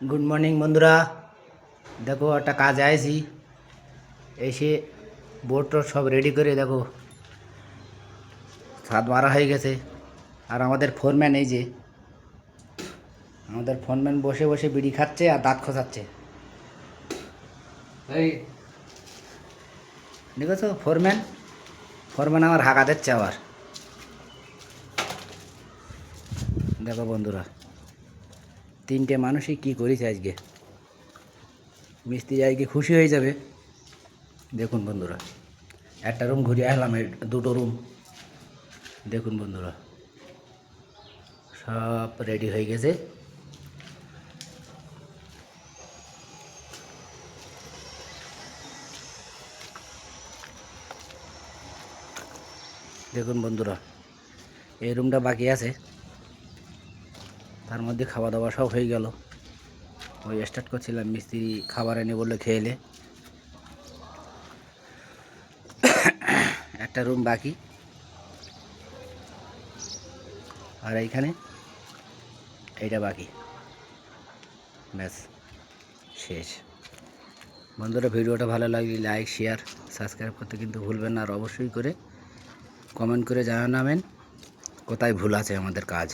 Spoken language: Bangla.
গুড মর্নিং বন্ধুরা, দেখো একটা কাজ আইছি, এসে বোর্ড টোড সব রেডি করে দেখো ছাদ মারা হয়ে গেছে। আর আমাদের ফোরম্যান এই যে আমাদের ফোরম্যান বসে বসে বিড়ি খাচ্ছে আর দাঁত খোঁচাচ্ছে। এই দেখেছো ফোরম্যান ফোরম্যান আমার হাঁকা দিচ্ছে আবার। দেখো বন্ধুরা, তিনটে মানুষই কী করেছে আজকে, মিস্ত্রি আজকে খুশি হয়ে যাবে। দেখুন বন্ধুরা, একটা রুম ঘুরিয়ে আসলাম, দুটো রুম দেখুন বন্ধুরা, সব রেডি হয়ে গেছে। দেখুন বন্ধুরা, এই রুমটা বাকি আছে, তার মধ্যে খাওয়া দাওয়া সব হয়ে গেল। ওই স্টার্ট করছিলাম, মিস্ত্রি খাবার এনে বললে খেয়ে। একটা রুম বাকি, আর এইখানে এইটা বাকি, ব্যাস শেষ। বন্ধুরা, ভিডিওটা ভালো লাগলে লাইক শেয়ার সাবস্ক্রাইব করতে কিন্তু ভুলবেন না। আর অবশ্যই করে কমেন্ট করে জানাবেন কোথায় ভুল আছে আমাদের কাজ।